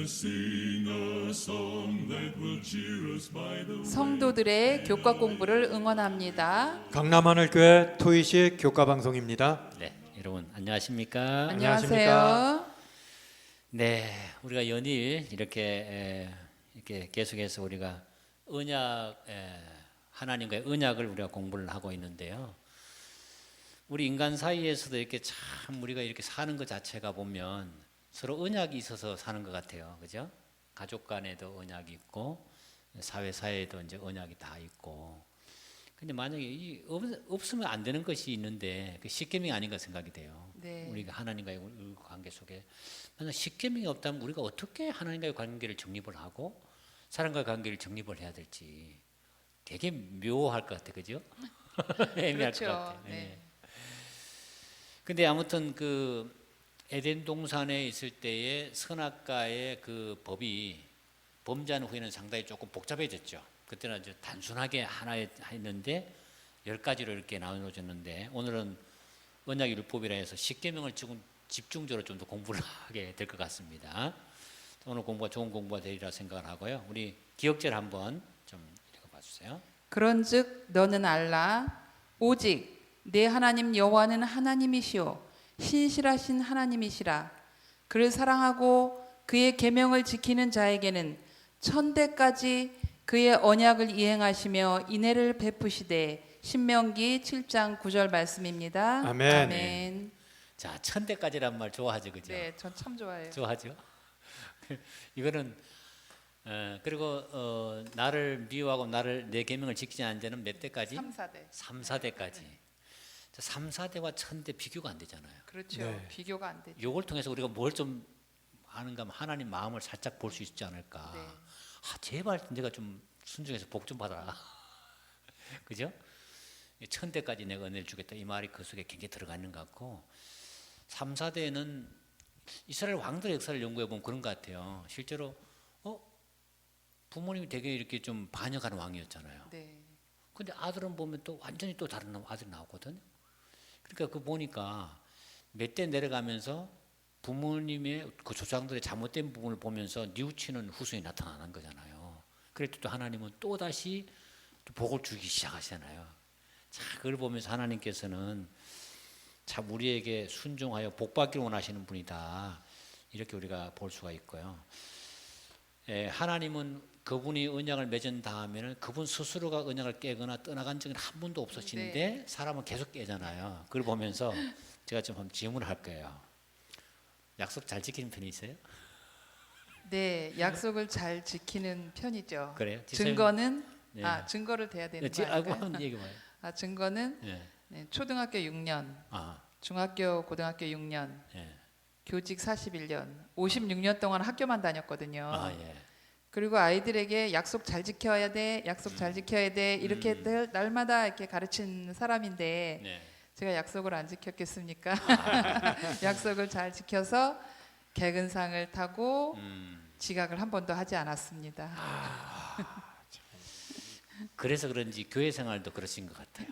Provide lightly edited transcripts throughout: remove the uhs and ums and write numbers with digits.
sing a song that will cheer us by the way. 성도들의 교과 공부를 응원합니다. 강남하늘교회 토의식 교과 방송입니다. 네, 여러분 안녕하십니까? 안녕하세요. 네, 우리가 연일 이렇게 계속해서 우리가 언약, 하나님과의 언약을 우리가 공부를 하고 있는데요. 우리 인간 사이에서도 이렇게 참 우리가 이렇게 사는 것 자체가 보면 서로 언약이 있어서 사는 것 같아요, 그죠? 가족 간에도 언약이 있고 사회사에도 이제 언약이 다 있고. 근데 만약에 없으면 안 되는 것이 있는데 그 십계명이 아닌가 생각이 돼요. 네. 우리가 하나님과의 관계 속에 만약 십계명이 없다면 우리가 어떻게 하나님과의 관계를 정립을 하고 사람과의 관계를 정립을 해야 될지 되게 묘할 것 같아, 그죠? 애매할 그렇죠. 것 같아. 네. 근데 아무튼 그 에덴 동산에 있을 때의 선악과의 그 법이 범죄한 후에는 상당히 조금 복잡해졌죠. 그때는 아주 단순하게 하나 했는데 10가지로 이렇게 나눠졌는데 오늘은 언약 율법이라 해서 십계명을 지금 집중적으로 좀 더 공부를 하게 될 것 같습니다. 오늘 공부가 좋은 공부가 되리라 생각을 하고요. 우리 기억제를 한번 좀 읽어봐 주세요. 그런즉 너는 알라 오직 내 하나님 여호와는 하나님이시요 신실하신 하나님이시라. 그를 사랑하고 그의 계명을 지키는 자에게는 천대까지 그의 언약을 이행하시며 인애를 베푸시되. 신명기 7장 9절 말씀입니다. 아멘. 아멘. 자, 천대까지란 말 좋아하죠, 그죠? 네, 전 참 좋아해요. 좋아하죠. 이거는 그리고 나를 미워하고 나를 내 계명을 지키지 않는 자는 몇 대까지? 3, 4대. 3, 4대까지. 3, 4대와 1000대 비교가 안 되잖아요. 그렇죠. 네. 비교가 안 되죠. 요걸 통해서 우리가 뭘 좀 아는가 하면 하나님 마음을 살짝 볼 수 있지 않을까. 네. 제발 내가 좀 순종해서 복 좀 받아라. 그죠? 1000대까지 내가 은혜를 주겠다. 이 말이 그 속에 굉장히 들어가 있는 것 같고 3, 4대는 이스라엘 왕들의 역사를 연구해 보면 그런 것 같아요. 실제로 부모님이 되게 이렇게 좀 반역하는 왕이었잖아요. 네. 근데 아들은 보면 또 완전히 또 다른 아들이 나오거든요. 그러니까 그 보니까 몇 대 내려가면서 부모님의 그 조상들의 잘못된 부분을 보면서 뉘우치는 후손이 나타나는 거잖아요. 그래도 또 하나님은 또 다시 복을 주기 시작하시잖아요. 자, 그걸 보면서 하나님께서는 참 우리에게 순종하여 복받기를 원하시는 분이다. 이렇게 우리가 볼 수가 있고요. 하나님은 그분이 언약을 맺은 다음에는 그분 스스로가 언약을 깨거나 떠나간 적은 한 번도 없으신데 네. 사람은 계속 깨잖아요. 그걸 보면서 제가 좀 한번 질문을 할 거예요. 약속 잘 지키는 편이세요? 네, 약속을 잘 지키는 편이죠. 그래요? 증거는 네. 증거를 대야 되는 거 알고 아닐까요? 한번 얘기해 봐요. 증거는 예. 네, 초등학교 6년, 아, 중학교, 고등학교 6년, 예. 교직 41년, 56년 동안 학교만 다녔거든요. 아, 예. 그리고 아이들에게 약속 잘 지켜야 돼, 약속 잘 지켜야 돼 이렇게 날마다 이렇게 가르친 사람인데 네. 제가 약속을 안 지켰겠습니까? 약속을 잘 지켜서 개근상을 타고 지각을 한 번도 하지 않았습니다. 그래서 그런지 교회 생활도 그러신 것 같아요.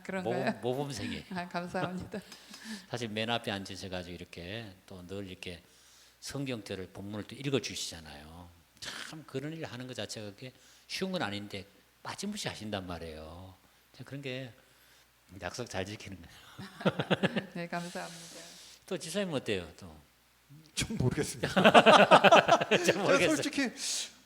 그런가요? 모범생이. 감사합니다. 사실 맨 앞에 앉으셔가지고 이렇게 또 늘 이렇게 성경절을 본문을 또 읽어주시잖아요. 참 그런 일을 하는 것 자체가 그게 쉬운 건 아닌데 빠짐없이 하신단 말이에요. 그런 게 약속 잘 지키는 거예요. 네, 감사합니다. 또 지사님 어때요? 또 좀 모르겠습니다. 잘 제가 모르겠어요. 솔직히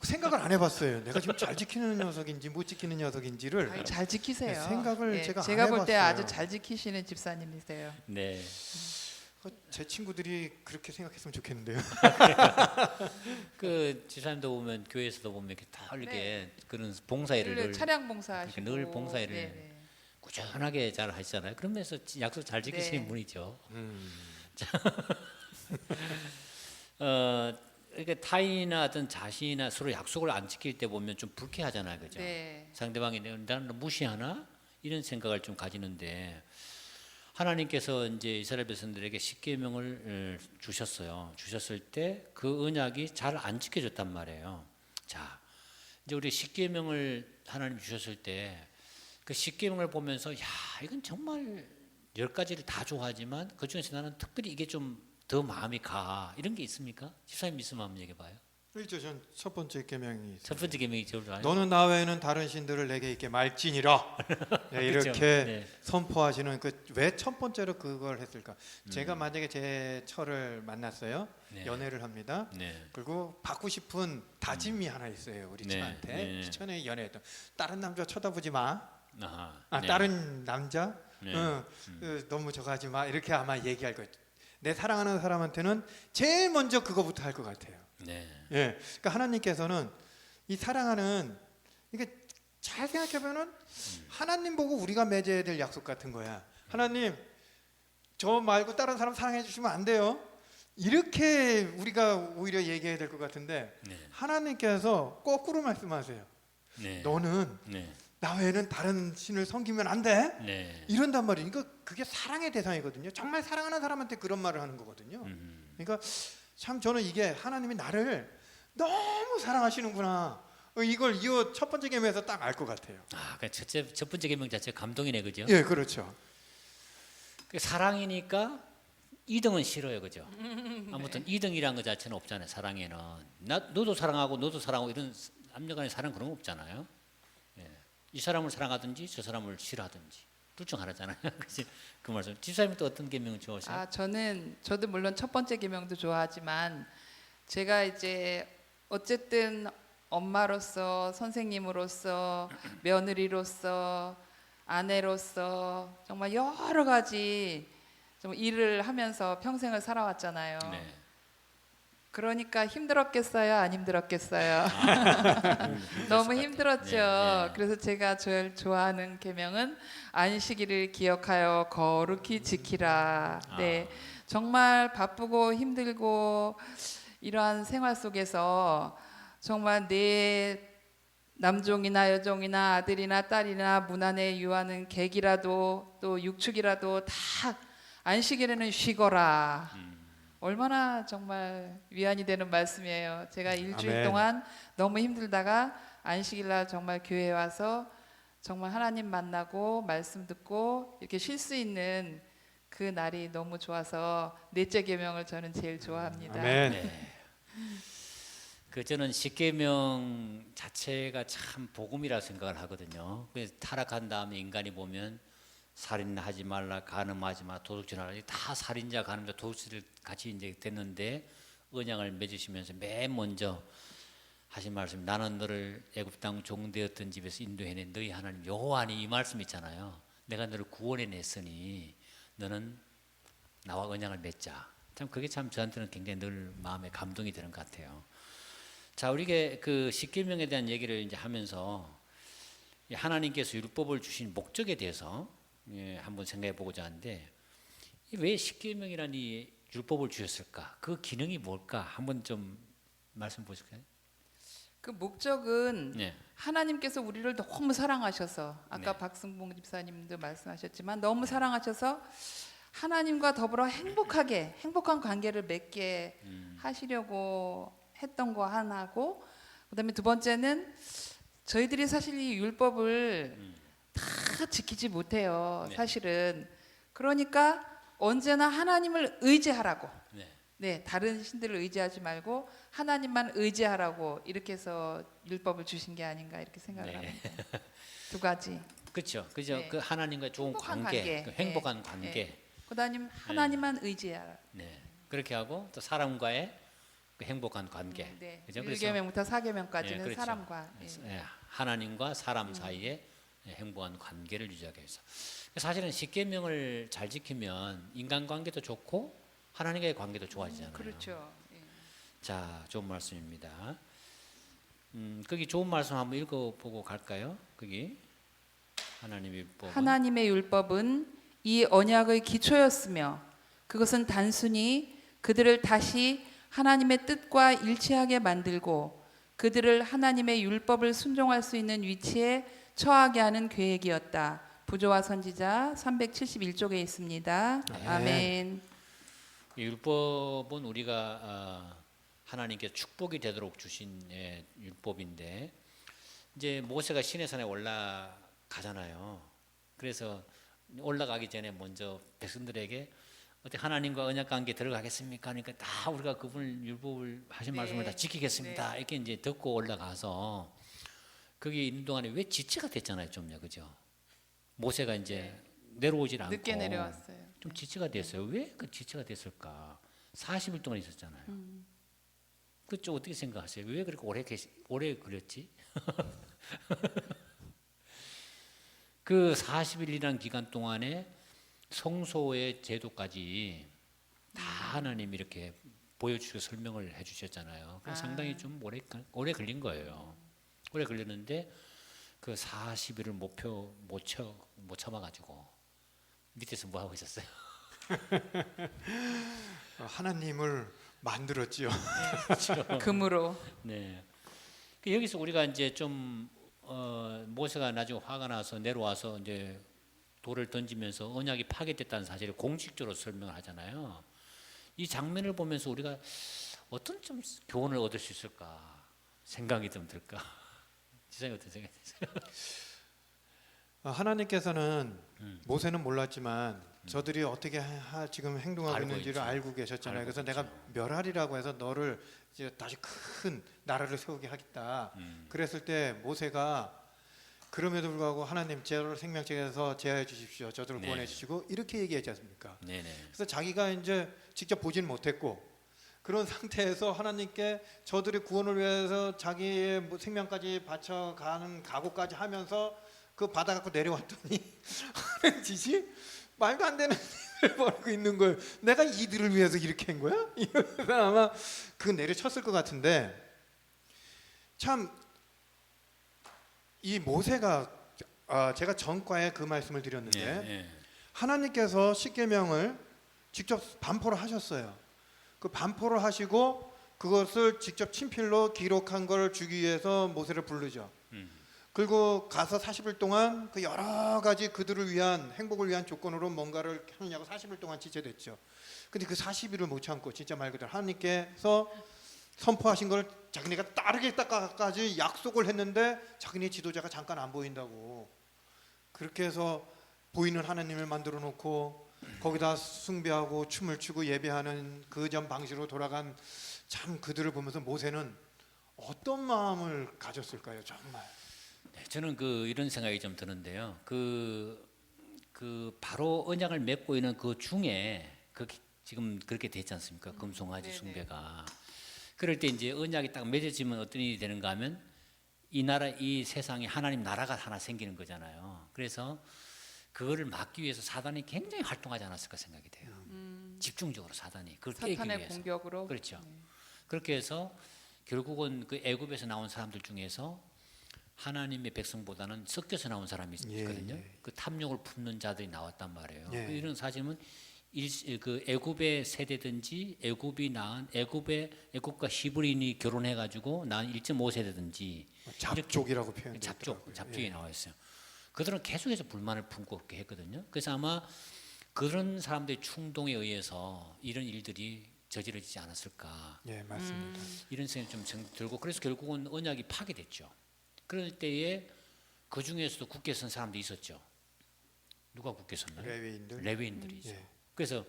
생각을 안 해봤어요. 내가 지금 잘 지키는 녀석인지 못 지키는 녀석인지를 아니, 잘 지키세요. 네, 생각을 예, 제가 안 제가 볼 때 해봤어요. 아주 잘 지키시는 집사님이세요. 네. 제 친구들이 그렇게 생각했으면 좋겠는데요. 그 지사님도 보면 교회에서도 보면 이렇게 다 이렇게 네. 그런 봉사일을 늘 늘 차량 봉사하시고 늘 봉사일을 네네. 꾸준하게 잘 하시잖아요. 그러면서 약속 잘 지키시는 네. 분이죠. 이렇게 타인이나 어떤 자신이나 서로 약속을 안 지킬 때 보면 좀 불쾌하잖아요, 그죠? 네. 상대방이 나는 무시하나 이런 생각을 좀 가지는데 하나님께서 이제 이스라엘 백성들에게 십계명을 주셨어요. 주셨을 때 그 언약이 잘 안 지켜졌단 말이에요. 자, 이제 우리 십계명을 하나님 주셨을 때 그 십계명을 보면서 야 이건 정말 10가지를 다 좋아하지만 그 중에서 나는 특별히 이게 좀 더 마음이 가 이런 게 있습니까? 집사님 있으면 한번 얘기해 봐요. 있죠. 전 첫 번째 계명이 있어요. 첫 번째 계명이 제일 좋아요. 너는 나 외에는 다른 신들을 내게 있게 말지니라. 네, 이렇게 그렇죠. 네. 선포하시는 그 왜 첫 번째로 그걸 했을까? 제가 음. 만약에 제 처를 만났어요. 네. 연애를 합니다. 네. 그리고 받고 싶은 다짐이 하나 있어요. 우리 네, 처한테. 네. 처음에 연애했던 다른 남자 쳐다보지 마. 아하. 아, 네. 다른 남자 네. 너무 저거 하지 마. 이렇게 아마 얘기할 거예요. 내 사랑하는 사람한테는 제일 먼저 그거부터 할 것 같아요. 네. 예, 그러니까 하나님께서는 이 사랑하는 이게 잘 생각해보면은 하나님 보고 우리가 맺어야 될 약속 같은 거야. 하나님, 저 말고 다른 사람 사랑해 주시면 안 돼요. 이렇게 우리가 오히려 얘기해야 될 것 같은데 네. 하나님께서 거꾸로 말씀하세요. 네. 너는 네. 나 외에는 다른 신을 섬기면 안 돼. 네. 이런단 말이에요. 그게 사랑의 대상이거든요. 정말 사랑하는 사람한테 그런 말을 하는 거거든요. 그러니까 참 저는 이게 하나님이 나를 너무 사랑하시는구나. 이걸 이 첫 번째 계명에서 딱 알 것 같아요. 아, 그 첫 번째 계명 자체 감동이네, 그죠? 예, 그렇죠. 그 사랑이니까 2등은 싫어요, 그죠? 아무튼 2등이란 것 자체는 없잖아요. 사랑에는 너도 사랑하고 너도 사랑하고 이런 남녀간의 사랑 그런 거 없잖아요. 예. 이 사람을 사랑하든지 저 사람을 싫어하든지 둘 중 하나잖아요. 그치? 그 말씀. 집사님은 또 어떤 계명을 좋아하세요? 아, 저도 물론 첫 번째 계명도 좋아하지만 제가 이제 어쨌든 엄마로서 선생님으로서 며느리로서 아내로서 정말 여러 가지 좀 일을 하면서 평생을 살아왔잖아요. 네. 그러니까 힘들었겠어요? 안 힘들었겠어요? 너무 힘들었죠. 네, 네. 그래서 제가 제일 좋아하는 계명은 안식일을 기억하여 거룩히 지키라. 네, 정말 바쁘고 힘들고 이러한 생활 속에서 정말 내 남종이나 여종이나 아들이나 딸이나 문안에 유하는 객이라도 또 육축이라도 다 안식일에는 쉬거라. 얼마나 정말 위안이 되는 말씀이에요. 제가 일주일 아멘. 동안 너무 힘들다가 안식일날 정말 교회에 와서 정말 하나님 만나고 말씀 듣고 이렇게 쉴 수 있는 그 날이 너무 좋아서 넷째 계명을 저는 제일 좋아합니다. 아멘. 네. 그 저는 십계명 자체가 참 복음이라 생각을 하거든요. 그래서 타락한 다음에 인간이 보면 살인하지 말라, 간음하지 마, 도둑질하라, 다 살인자, 간음자, 도둑질 같이 이제 됐는데 언약을 맺으시면서 맨 먼저 하신 말씀, 나는 너를 애굽 땅 종되었던 집에서 인도해낸 너희 하나님 여호와니, 이 말씀 있잖아요. 내가 너를 구원해냈으니 너는 나와 언약을 맺자. 참 그게 참 저한테는 굉장히 늘 마음에 감동이 되는 것 같아요. 자, 우리가 그 십계명에 대한 얘기를 이제 하면서 하나님께서 율법을 주신 목적에 대해서 한번 생각해 보고자 하는데, 왜 십계명이라는 이 율법을 주셨을까? 그 기능이 뭘까? 한번 좀 말씀 보실까요? 그 목적은 네. 하나님께서 우리를 너무 사랑하셔서 아까 네. 박승봉 집사님도 말씀하셨지만 너무 사랑하셔서 하나님과 더불어 행복한 관계를 맺게 하시려고 했던 거 하나고, 그다음에 두 번째는 저희들이 사실 이 율법을 다 지키지 못해요. 네. 사실은. 그러니까 언제나 하나님을 의지하라고. 네. 네, 다른 신들을 의지하지 말고 하나님만 의지하라고 이렇게 해서 율법을 주신 게 아닌가 이렇게 생각을 네. 합니다. 두 가지. 그렇죠. 네. 그 하나님과 좋은 행복한 관계, 관계. 그 행복한 네. 관계. 네. 그다음 하나님만 의지하라. 네. 그렇게 하고 또 사람과의 그 행복한 관계. 네. 그죠? 1계명부터 4계명까지는 예, 그렇죠. 사람과. 예, 하나님과 사람 사이에 행복한 관계를 유지하기 위해서. 사실은 십계명을 잘 지키면 인간관계도 좋고 하나님과의 관계도 좋아지잖아요. 그렇죠. 예. 자, 좋은 말씀입니다. 거기 좋은 말씀 한번 읽어보고 갈까요? 거기 하나님의 율법. 하나님의 율법은 이 언약의 기초였으며 그것은 단순히 그들을 다시 하나님의 뜻과 일치하게 만들고 그들을 하나님의 율법을 순종할 수 있는 위치에 처하게 하는 계획이었다. 부조와 선지자 371쪽에 있습니다. 아멘. 이 율법은 우리가 하나님께 축복이 되도록 주신 율법인데, 이제 모세가 시내산에 올라가잖아요. 그래서 올라가기 전에 먼저 백성들에게 어떻게 하나님과 언약 관계 들어가겠습니까? 하니까 다 우리가 그분을 율법을 하신 네. 말씀을 다 지키겠습니다. 이렇게 이제 듣고 올라가서 거기 있는 동안에 왜 지체가 됐잖아요, 좀요, 그죠? 모세가 이제 내려오질 않고 늦게 내려왔어요. 좀 지체가 됐어요. 왜 그 지체가 됐을까? 40일 동안 있었잖아요. 그쪽 어떻게 생각하세요? 왜 그렇게 오래 걸렸지? 그 40일이라는 기간 동안에 성소의 제도까지 다 하나님 이렇게 보여주시고 설명을 해주셨잖아요. 그래서 상당히 좀 오래 걸린 거예요. 오래 걸렸는데 그 40일을 못 참아가지고 밑에서 뭐 하고 있었어요? 하나님을 만들었지요. 금으로. 네. 그 여기서 우리가 이제 좀 모세가 나중에 화가 나서 내려와서 이제 돌을 던지면서 언약이 파괴됐다는 사실을 공식적으로 설명을 하잖아요. 이 장면을 보면서 우리가 어떤 좀 교훈을 얻을 수 있을까 생각이 좀 들까? 지상이 어떤 생각이 드세요? 하나님께서는 모세는 몰랐지만 저들이 어떻게 지금 행동하고 알고 있는지를 있죠. 알고 계셨잖아요. 알고 그래서 있죠. 내가 멸하리라고 해서 너를 이제 다시 큰 나라를 세우게 하겠다. 그랬을 때 모세가 그럼에도 불구하고 하나님 저를 생명책에서 제하해 주십시오. 저들을 네. 구원해 주시고 이렇게 얘기하지 않습니까? 네네. 그래서 자기가 이제 직접 보지는 못했고 그런 상태에서 하나님께 저들의 구원을 위해서 자기의 생명까지 바쳐가는 각오까지 하면서 그 받아 갖고 내려왔더니 하는 짓이 말도 안 되는 일을 벌이고 있는 거예요. 내가 이들을 위해서 이렇게 한 거야? 이러면서 아마 그 내려쳤을 것 같은데 참 이 모세가 제가 전과에 그 말씀을 드렸는데 네. 하나님께서 십계명을 직접 반포를 하셨어요. 그 반포를 하시고 그것을 직접 친필로 기록한 걸 주기 위해서 모세를 부르죠. 그리고 가서 40일 동안 그 여러 가지 그들을 위한 행복을 위한 조건으로 뭔가를 하느냐고 40일 동안 지체됐죠. 근데 그 40일을 못 참고 진짜 말 그대로 하나님께서 선포하신 걸 자기네가 따르겠다까지 약속을 했는데 자기네 지도자가 잠깐 안 보인다고 그렇게 해서 보이는 하나님을 만들어 놓고 거기다 숭배하고 춤을 추고 예배하는 그 전 방식으로 돌아간 참 그들을 보면서 모세는 어떤 마음을 가졌을까요? 정말. 네, 저는 이런 생각이 좀 드는데요. 바로 언약을 맺고 있는 그 중에 지금 그렇게 됐지 않습니까? 금송아지 네네. 숭배가. 그럴 때 이제 언약이 딱 맺어지면 어떤 일이 되는가 하면 이 세상에 하나님 나라가 하나 생기는 거잖아요. 그래서 그거를 막기 위해서 사단이 굉장히 활동하지 않았을까 생각이 돼요. 집중적으로 사단이 그걸 깨기 사탄의 위해서. 공격으로. 그렇죠. 네. 그렇게 해서 결국은 그 애굽에서 나온 사람들 중에서 하나님의 백성보다는 섞여서 나온 사람이 있거든요. 예. 그 탐욕을 품는 자들이 나왔단 말이에요. 예. 이런 사실은 그 애굽의 세대든지 애굽과 히브리인이 결혼해가지고 낳은 1.5세대든지 잡족이라고 표현되더라고요. 잡족이 나와 있어요. 그들은 계속해서 불만을 품고 그렇게 했거든요. 그래서 아마 그런 사람들의 충동에 의해서 이런 일들이 저지러지지 않았을까. 예, 맞습니다. 이런 생각이 좀 들고 그래서 결국은 언약이 파괴됐죠. 그럴 때에 그 중에서도 굳게 선 사람도 있었죠. 누가 굳게 섰나요? 레위인들이죠. 예. 그래서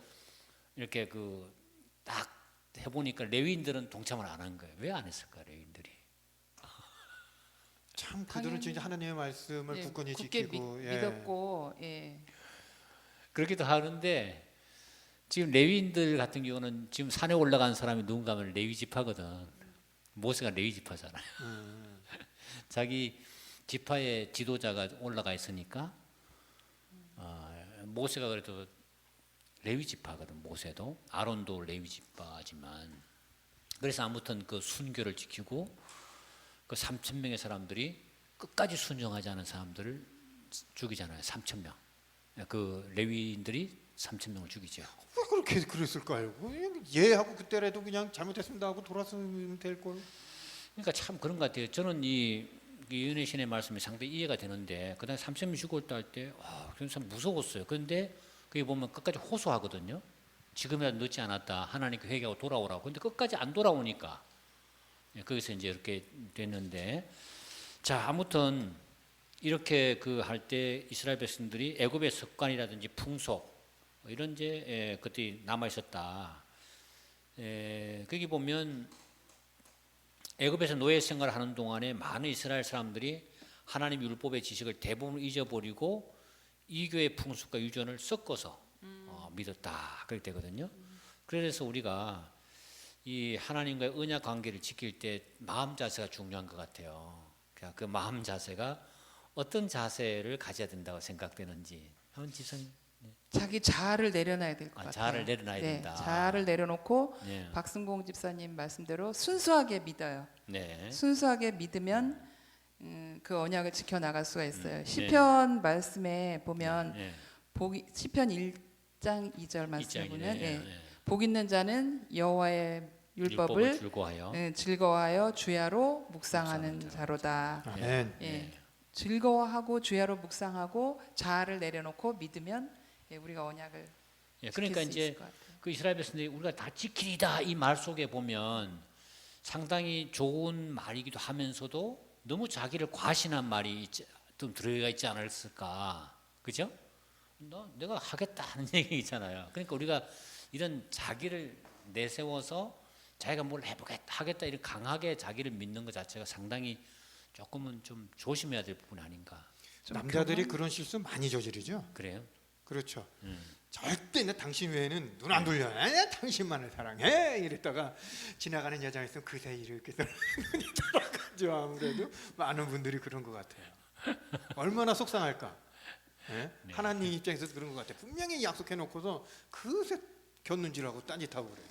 이렇게 딱 해보니까 레위인들은 동참을 안 한 거예요. 왜 안 했을까 레위인들이? 참 그들은 당연히. 진짜 하나님의 말씀을 예, 굳건히 굳게 지키고 믿었고, 예. 그렇기도 하는데 지금 레위인들 같은 경우는 지금 산에 올라간 사람이 누군가 하면 레위 지파거든. 모세가 레위 지파잖아요. 자기 지파의 지도자가 올라가 있으니까 모세가 그래도 레위 지파거든. 모세도 아론도 레위 지파지만 그래서 아무튼 그 순교를 지키고 그 3,000명의 사람들이 끝까지 순종하지 않은 사람들을 죽이잖아요. 3,000명. 그 레위인들이 3,000명을 죽이죠. 왜 그렇게 그랬을까요? 그냥 예하고 그때라도 그냥 잘못했습니다 하고 돌아서면 될 걸. 그러니까 참 그런 것 같아요. 저는 이 은혜 신의 말씀이 상당히 이해가 되는데 그다음에 3,000명 죽을 때 할 때 참 무서웠어요. 그런데 거기 보면 끝까지 호소하거든요. 지금이라도 늦지 않았다. 하나님께 회개하고 돌아오라고. 근데 끝까지 안 돌아오니까 거기서 이제 이렇게 됐는데 자 아무튼 이렇게 할 때 이스라엘 백성들이 애굽의 습관이라든지 풍속 이런 이제 것들이 남아 있었다. 거기 보면 애굽에서 노예 생활을 하는 동안에 많은 이스라엘 사람들이 하나님 율법의 지식을 대부분 잊어버리고 이교의 풍습과 유전을 섞어서 믿었다 그렇게 되거든요. 그래서 우리가 이 하나님과의 언약 관계를 지킬 때 마음 자세가 중요한 것 같아요. 그 마음 자세가 어떤 자세를 가져야 된다고 생각되는지 한번 지선. 자기 자아를 내려놔야 될 것 같아요. 자아를 내려놔야 된다. 자아를 내려놓고 네. 박승공 집사님 말씀대로 순수하게 믿어요. 네. 순수하게 믿으면 그 언약을 지켜 나갈 수가 있어요. 시편 말씀에 보면 네. 시편 1장 2절 말씀에 보면 네. 복 있는 자는 여호와의 율법을 즐거워하여 주야로 묵상하는 자로다. 아멘. 예. 즐거워하고 주야로 묵상하고 자아를 내려놓고 믿으면 우리가 언약을 그러니까 지킬 수 이제 있을 것 같아요. 그 이스라엘 백성들이 우리가 다 지키리다 이 말 속에 보면 상당히 좋은 말이기도 하면서도 너무 자기를 과신한 말이 좀 들어가 있지 않았을까, 그죠? 내가 하겠다 하는 얘기 있잖아요. 그러니까 우리가 이런 자기를 내세워서 자기가 뭘 해보겠다 하겠다 이렇게 강하게 자기를 믿는 것 자체가 상당히 조금은 좀 조심해야 될 부분 아닌가. 남자들이 그런 실수 많이 저지르죠. 그래요? 그렇죠. 절대 내 당신 외에는 눈 안 돌려. 당신만을 사랑해. 이랬다가 지나가는 여자 있으면 그새 이렇게 눈이 돌아가죠. 아무래도 많은 분들이 그런 것 같아요. 얼마나 속상할까. 네? 하나님 입장에서도 그런 것 같아요. 분명히 약속해놓고서 그새 곁눈질하고 딴짓하고 그래요.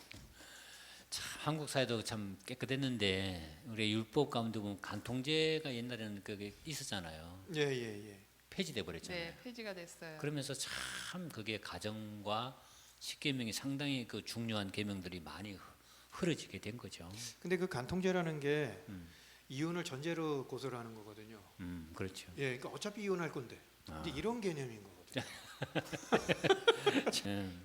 참 한국 사회도 참 깨끗했는데 우리 율법 가운데 보면 간통죄가 옛날에는 그게 있었잖아요. 예. 폐지돼 버렸잖아요. 네, 폐지가 됐어요. 그러면서 참 그게 가정과 십계명이 상당히 그 중요한 계명들이 많이 흐려지게 된 거죠. 근데 그 간통죄라는 게 이혼을 전제로 고소를 하는 거거든요. 그렇죠. 예, 그러니까 어차피 이혼할 건데. 근데 이런 개념인 거거든요.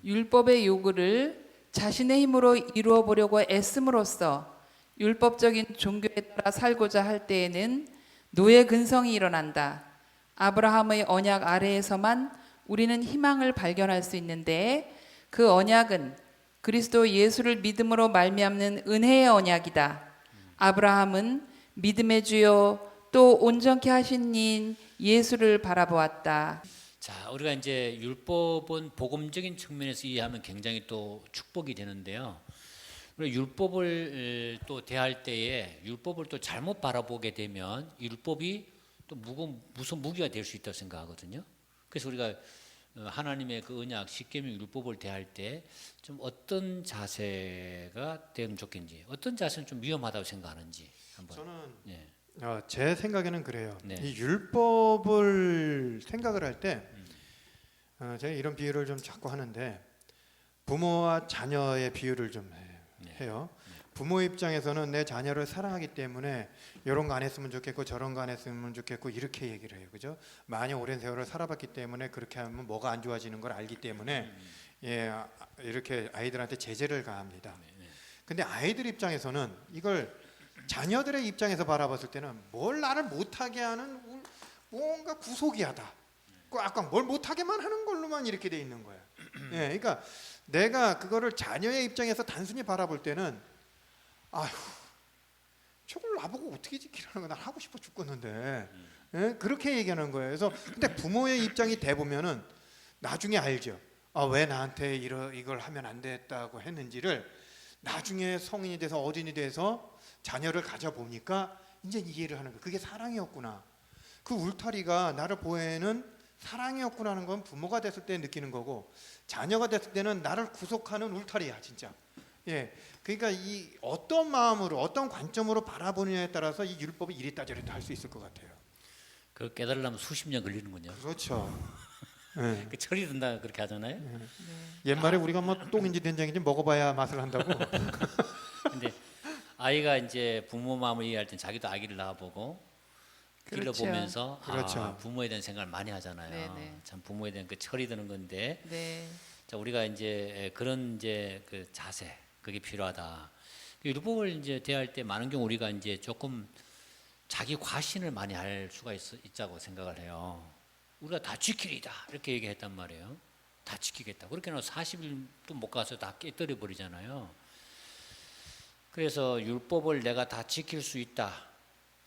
율법의 요구를 자신의 힘으로 이루어 보려고 애씀으로써 율법적인 종교에 따라 살고자 할 때에는 노예 근성이 일어난다. 아브라함의 언약 아래에서만 우리는 희망을 발견할 수 있는데 그 언약은 그리스도 예수를 믿음으로 말미암는 은혜의 언약이다. 아브라함은 믿음의 주요 또 온전케 하신 이인 예수를 바라보았다. 자, 우리가 이제 율법은 복음적인 측면에서 이해하면 굉장히 또 축복이 되는데요. 우리 율법을 또 대할 때에 율법을 또 잘못 바라보게 되면 율법이 또 무슨 무기가 될 수 있다고 생각하거든요. 그래서 우리가 하나님의 그 언약 십계명 율법을 대할 때 좀 어떤 자세가 되면 좋겠는지, 어떤 자세는 좀 위험하다고 생각하는지 한번. 저는 제 생각에는 그래요. 네. 이 율법을 생각을 할 때 제가 이런 비유를 좀 자꾸 하는데 부모와 자녀의 비유를 좀 해요. 부모 입장에서는 내 자녀를 사랑하기 때문에 이런 거 안 했으면 좋겠고 저런 거 안 했으면 좋겠고 이렇게 얘기를 해요. 그죠? 많이 오랜 세월을 살아봤기 때문에 그렇게 하면 뭐가 안 좋아지는 걸 알기 때문에 이렇게 아이들한테 제재를 가합니다. 근데 아이들 입장에서는 이걸 자녀들의 입장에서 바라봤을 때는 뭘 나를 못하게 하는 뭔가 구속이하다. 꽉꽉 뭘 못하게만 하는 걸로만 이렇게 돼 있는 거야. 그러니까 내가 그거를 자녀의 입장에서 단순히 바라볼 때는 아휴 저걸 나보고 어떻게 지키라는 거야. 난 하고 싶어 죽겠는데 그렇게 얘기하는 거예요. 그래서 근데 부모의 입장이 돼 보면은 나중에 알죠. 왜 나한테 이걸 하면 안 됐다고 했는지를 나중에 성인이 돼서 어른이 돼서 자녀를 가져보니까 이제 이해를 하는 거예요. 그게 사랑이었구나. 그 울타리가 나를 보호하는 사랑이었구나 하는 건 부모가 됐을 때 느끼는 거고 자녀가 됐을 때는 나를 구속하는 울타리야 진짜. 그러니까 이 어떤 마음으로 어떤 관점으로 바라보느냐에 따라서 이 율법이 이랬다 저랬다 할 수 있을 것 같아요. 그 깨달으려면 수십 년 걸리는군요. 그렇죠. 그 철이 든다 그렇게 하잖아요. 옛말에 우리가 뭐 똥인지 된장인지 먹어봐야 맛을 한다고. 근데 아이가 이제 부모 마음을 이해할 땐 자기도 아기를 낳아보고 길러보면서 그렇죠. 부모에 대한 생각을 많이 하잖아요. 네네. 참 부모에 대한 그 철이 드는 건데. 네. 자, 우리가 이제 그런 이제 그 자세 그게 필요하다. 율법을 이제 대할 때 많은 경우 우리가 이제 조금 자기 과신을 많이 할 수가 있다고 생각을 해요. 우리가 다 지키리다 이렇게 얘기했단 말이에요. 다 지키겠다. 그렇게는 40일도 못 가서 다 깨뜨려 버리잖아요. 그래서 율법을 내가 다 지킬 수 있다.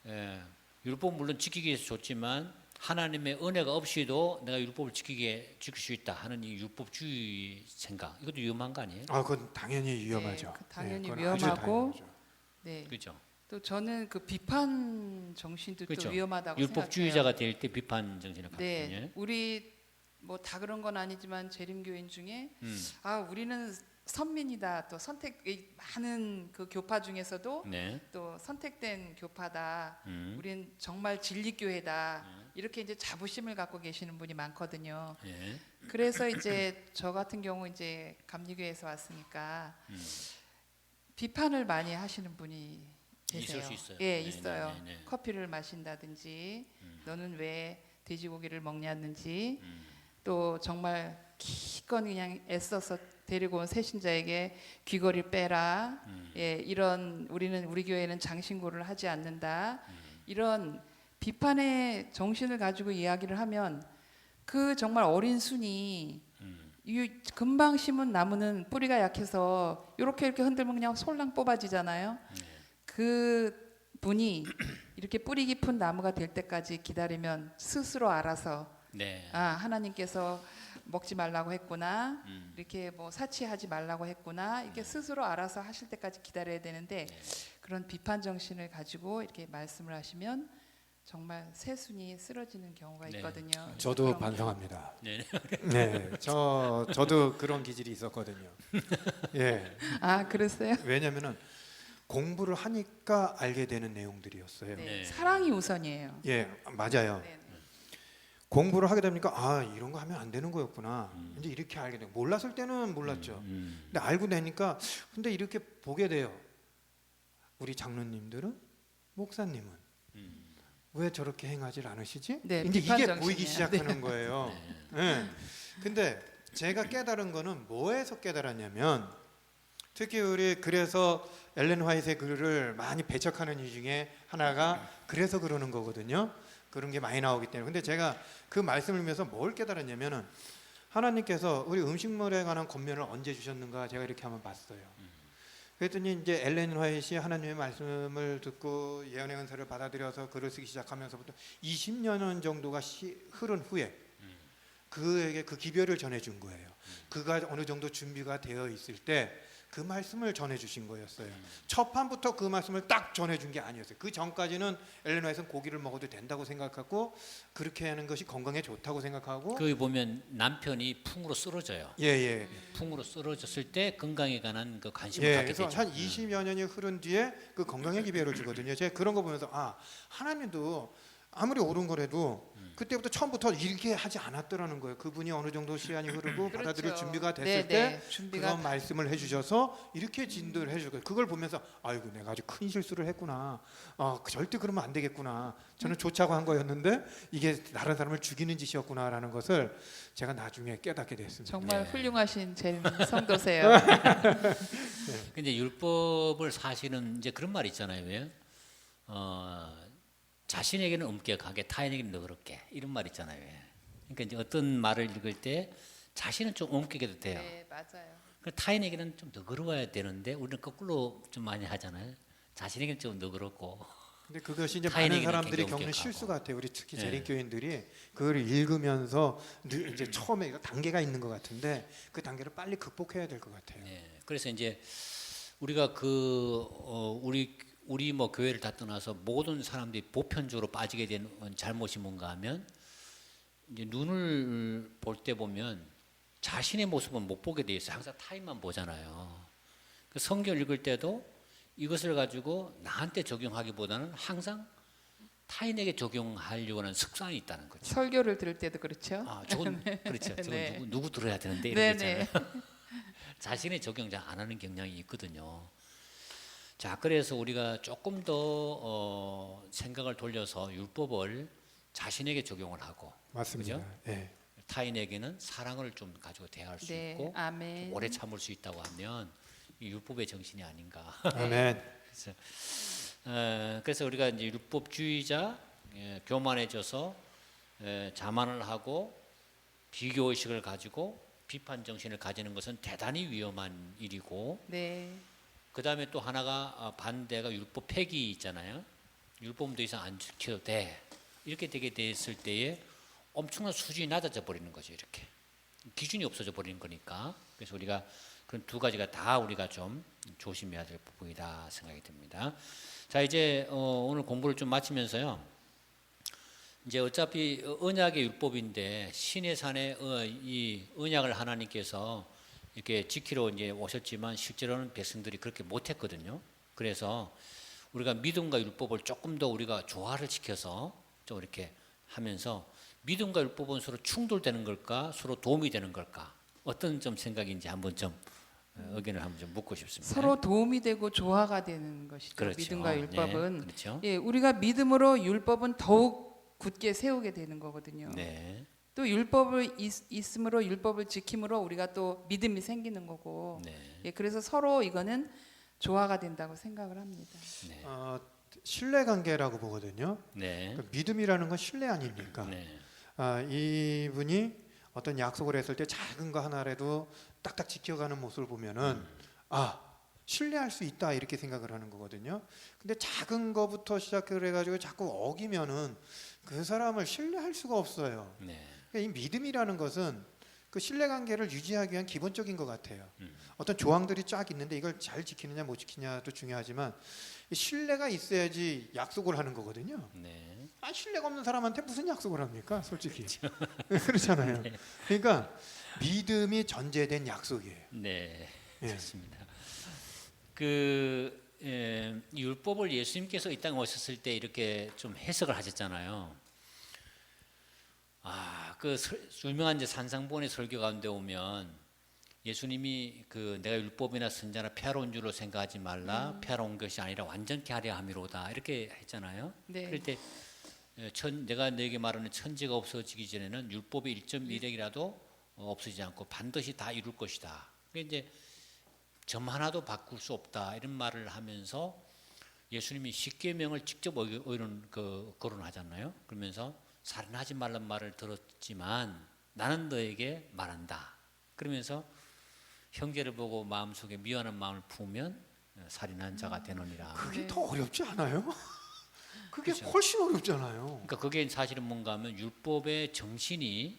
예, 율법 물론 지키기 위해서 좋지만 하나님의 은혜가 없이도 내가 율법을 지킬 수 있다 하는 이 율법주의 생각, 이것도 위험한 거 아니에요? 아, 그건 당연히 위험하죠. 그 당연히 그건 아주 위험하고 당연하죠. 네. 그렇죠. 또 저는 그 비판 정신도 그렇죠. 또 위험하다고 율법주의자가 생각해요. 될 때 비판 정신을 갖거든요. 네, 우리 뭐 다 그런 건 아니지만 재림교인 중에 우리는 선민이다, 또 많은 그 교파 중에서도 네. 또 선택된 교파다, 음. 우린 정말 진리교회다, 이렇게 이제 자부심을 갖고 계시는 분이 많거든요. 예. 그래서 이제 저 같은 경우 이제 감리교회에서 왔으니까 비판을 많이 하시는 분이 계세요. 있을 수 있어요. 예, 네, 있어요. 네, 네, 네. 커피를 마신다든지, 너는 왜 돼지고기를 먹냐든지, 또 정말 기꺼이 그냥 애써서 데리고 온 새신자에게 귀걸이를 빼라. 예, 이런 우리 교회는 장신구를 하지 않는다. 이런 비판의 정신을 가지고 이야기를 하면 그 정말 어린 순이 이 금방 심은 나무는 뿌리가 약해서 이렇게 흔들면 그냥 솔랑 뽑아지잖아요. 그 분이 이렇게 뿌리 깊은 나무가 될 때까지 기다리면 스스로 알아서 네. 하나님께서 먹지 말라고 했구나, 이렇게 뭐 사치하지 말라고 했구나, 이렇게 스스로 알아서 하실 때까지 기다려야 되는데 그런 비판 정신을 가지고 이렇게 말씀을 하시면 정말 새순이 쓰러지는 경우가 네. 있거든요. 저도 그런 반성합니다. 네. 네, 저도 그런 기질이 있었거든요. 예, 그랬어요? 왜냐면은 공부를 하니까 알게 되는 내용들이었어요. 네. 네. 사랑이 우선이에요. 예, 맞아요. 네. 공부를 하게 되니까 이런 거 하면 안 되는 거였구나. 이제 이렇게 알게 돼요. 몰랐을 때는 몰랐죠. 근데 알고 나니까 근데 이렇게 보게 돼요. 우리 장로님들은, 목사님은 왜 저렇게 행하지 않으시지? 네, 이제 비판 이게 정신이에요. 보이기 시작하는 거예요. 네. 근데 제가 깨달은 거는 뭐에서 깨달았냐면, 특히 우리 그래서 엘렌 화이트의 글을 많이 배척하는 이유 중에 하나가 그래서 그러는 거거든요. 그런 게 많이 나오기 때문에. 근데 제가 그 말씀을 위해서 뭘 깨달았냐면은, 하나님께서 우리 음식물에 관한 권면을 언제 주셨는가 제가 이렇게 한번 봤어요. 그랬더니 이제 엘렌 화이트이 하나님의 말씀을 듣고 예언의 은사를 받아들여서 글을 쓰기 시작하면서부터 20년 정도가 흐른 후에 그에게 그 기별을 전해준 거예요. 그가 어느 정도 준비가 되어 있을 때 그 말씀을 전해주신 거였어요. 첫 판부터 그 말씀을 딱 전해준 게 아니었어요. 그 전까지는 엘렌 화이트는 고기를 먹어도 된다고 생각하고 그렇게 하는 것이 건강에 좋다고 생각하고, 거기 보면 남편이 풍으로 쓰러져요. 예. 풍으로 쓰러졌을 때 건강에 관한 그 관심을 예, 갖게 그래서 되죠. 한 20여 년이 흐른 뒤에 그 건강의 기별을 주거든요. 제가 그런 거 보면서 하나님도 아무리 옳은 거라도 그때부터 처음부터 이렇게 하지 않았더라는 거예요. 그분이 어느 정도 시간이 흐르고 그렇죠. 받아들일 준비가 네, 됐을 때 준비가 그런 말씀을 해주셔서 이렇게 진도를 해줄 거예요. 그걸 보면서 아이고 내가 아주 큰 실수를 했구나. 절대 그러면 안 되겠구나. 저는 좋자고 한 거였는데 이게 다른 사람을 죽이는 짓이었구나라는 것을 제가 나중에 깨닫게 됐습니다. 정말 네. 훌륭하신 제 성도세요. 근데 율법을 사실은 이제 그런 말 있잖아요. 왜? 자신에게는 엄격하게 타인에게는 너그럽게, 이런 말 있잖아요. 왜? 그러니까 이제 어떤 말을 읽을 때 자신은 좀 엄격해도 돼요. 네, 맞아요. 타인에게는 좀 너그러워야 되는데 우리는 거꾸로 좀 많이 하잖아요. 자신에게는 좀 너그럽고. 근데 그것이 이제 많은 타인에게는 사람들이 굉장히 겪는 엄격하고. 실수 같아요. 우리 특히 네. 재림교인들이 그걸 읽으면서 이제 처음에 이거 단계가 있는 것 같은데 그 단계를 빨리 극복해야 될 것 같아요. 네. 그래서 이제 우리가 우리 뭐 교회를 다 떠나서 모든 사람들이 보편적으로 빠지게 된 잘못이 뭔가 하면, 이제 눈을 볼 때 보면 자신의 모습은 못 보게 돼 있어요. 항상 타인만 보잖아요. 그 성경 읽을 때도 이것을 가지고 나한테 적용하기보다는 항상 타인에게 적용하려고 하는 습관이 있다는 거죠. 설교를 들을 때도 그렇죠. 저건 그렇죠. 저건 네. 누구 들어야 되는데 이런 게 네네. 있잖아요. 자신의 적용 잘 안 하는 경향이 있거든요. 자, 그래서 우리가 조금 더 생각을 돌려서 율법을 자신에게 적용을 하고, 맞습니다. 그죠? 예. 타인에게는 사랑을 좀 가지고 대할 수 네, 있고 아멘. 오래 참을 수 있다고 하면 이 율법의 정신이 아닌가. 아멘. 그래서 우리가 이제 율법주의자, 교만해져서 자만을 하고 비교 의식을 가지고 비판 정신을 가지는 것은 대단히 위험한 일이고, 네. 그 다음에 또 하나가 반대가 율법 폐기 있잖아요. 율법은 더 이상 안 지켜도 돼. 이렇게 되게 됐을 때에 엄청난 수준이 낮아져 버리는 거죠. 이렇게 기준이 없어져 버리는 거니까. 그래서 우리가 그런 두 가지가 다 우리가 좀 조심해야 될 부분이다 생각이 듭니다. 자, 이제 오늘 공부를 좀 마치면서요. 이제 어차피 언약의 율법인데 신의 산에 이 언약을 하나님께서 이렇게 지키러 이제 오셨지만 실제로는 백성들이 그렇게 못했거든요. 그래서 우리가 믿음과 율법을 조금 더 우리가 조화를 시켜서 좀 이렇게 하면서 믿음과 율법은 서로 충돌되는 걸까, 서로 도움이 되는 걸까, 어떤 좀 생각인지 한번 좀 의견을 한번 좀 묻고 싶습니다. 서로 도움이 되고 조화가 되는 것이죠. 그렇죠. 믿음과 율법은. 네, 그렇죠. 예, 우리가 믿음으로 율법은 더욱 굳게 세우게 되는 거거든요. 네, 또 율법을 있음으로 율법을 지킴으로 우리가 또 믿음이 생기는 거고. 네, 예, 그래서 서로 이거는 조화가 된다고 생각을 합니다. 네, 신뢰 관계라고 보거든요. 네, 그러니까 믿음이라는 건 신뢰 아닙니까? 네, 이분이 어떤 약속을 했을 때 작은 거 하나라도 딱딱 지켜가는 모습을 보면은 신뢰할 수 있다 이렇게 생각을 하는 거거든요. 근데 작은 거부터 시작을 해가지고 자꾸 어기면은 그 사람을 신뢰할 수가 없어요. 네, 그러니까 이 믿음이라는 것은 그 신뢰관계를 유지하기 위한 기본적인 것 같아요. 어떤 조항들이 쫙 있는데 이걸 잘 지키느냐 못 지키냐도 중요하지만 이 신뢰가 있어야지 약속을 하는 거거든요. 네. 신뢰가 없는 사람한테 무슨 약속을 합니까? 솔직히 그렇잖아요. 그러니까 믿음이 전제된 약속이에요. 네, 예. 좋습니다. 율법을 예수님께서 이 땅에 오셨을 때 이렇게 좀 해석을 하셨잖아요. 그 유명한 이제 산상본의 설교 가운데 오면 예수님이 내가 율법이나 선자나 폐하러 줄로 생각하지 말라, 폐하러 온 것이 아니라 완전케 하려 함이로다 이렇게 했잖아요. 네. 그럴 때 내가 너에게 말하는 천지가 없어지기 전에는 율법의 1.1핵이라도 없어지지 않고 반드시 다 이룰 것이다. 이제 점 하나도 바꿀 수 없다 이런 말을 하면서 예수님이 십계명을 직접 거론하잖아요. 그러면서 살인하지 말란 말을 들었지만 나는 너에게 말한다. 그러면서 형제를 보고 마음속에 미워하는 마음을 품으면 살인한 자가 되느니라. 그게 네. 더 어렵지 않아요? 그게 그렇죠. 훨씬 어렵잖아요. 그러니까 그게 사실은 뭔가 하면 율법의 정신이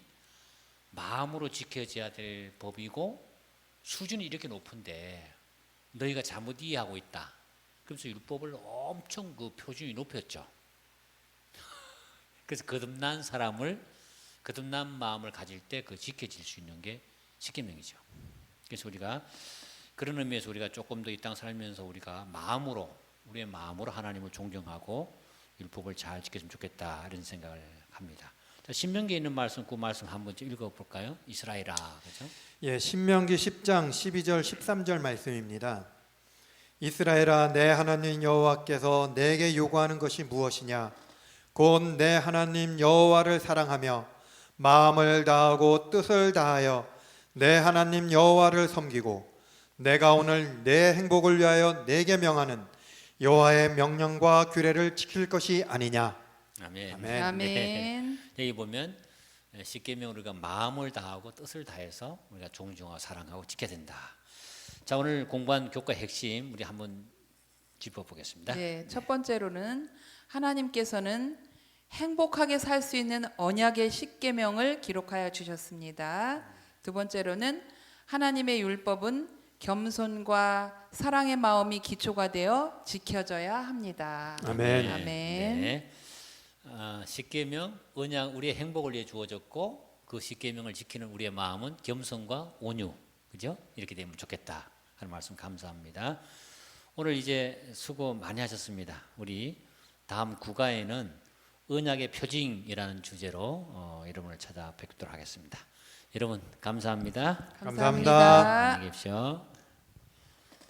마음으로 지켜져야 될 법이고 수준이 이렇게 높은데 너희가 잘못 이해하고 있다. 그래서 율법을 엄청 그 표준이 높였죠. 그래서 거듭난 마음을 가질 때 그 지켜질 수 있는 게 십계명이죠. 그래서 우리가 그런 의미에서 우리가 조금 더 이 땅 살면서 우리가 우리의 마음으로 하나님을 존경하고 율법을 잘 지켰으면 좋겠다 이런 생각을 합니다. 자, 신명기에 있는 말씀 그 말씀 한번 읽어볼까요? 이스라엘아, 그렇죠? 예, 신명기 10장 12절 13절 말씀입니다. 이스라엘아, 내 하나님 여호와께서 내게 요구하는 것이 무엇이냐? 곧 내 하나님 여호와를 사랑하며 마음을 다하고 뜻을 다하여 내 하나님 여호와를 섬기고 내가 오늘 내 행복을 위하여 내게 명하는 여호와의 명령과 규례를 지킬 것이 아니냐. 아멘. 아멘. 아멘. 여기 보면 십계명 우리가 마음을 다하고 뜻을 다해서 우리가 존중하고 사랑하고 지켜야 된다. 자, 오늘 공부한 교과의 핵심 우리 한번 짚어보겠습니다. 네, 첫 번째로는 하나님께서는 행복하게 살 수 있는 언약의 십계명을 기록하여 주셨습니다. 두 번째로는 하나님의 율법은 겸손과 사랑의 마음이 기초가 되어 지켜져야 합니다. 아멘. 아멘. 네. 십계명 언약 우리의 행복을 위해 주어졌고 그 십계명을 지키는 우리의 마음은 겸손과 온유, 그죠? 이렇게 되면 좋겠다 하는 말씀 감사합니다. 오늘 이제 수고 많이 하셨습니다. 우리 다음 국가에는 언약의 표징이라는 주제로 여러분을 찾아뵙도록 하겠습니다. 여러분 감사합니다. 감사합니다. 안녕히 계십시오.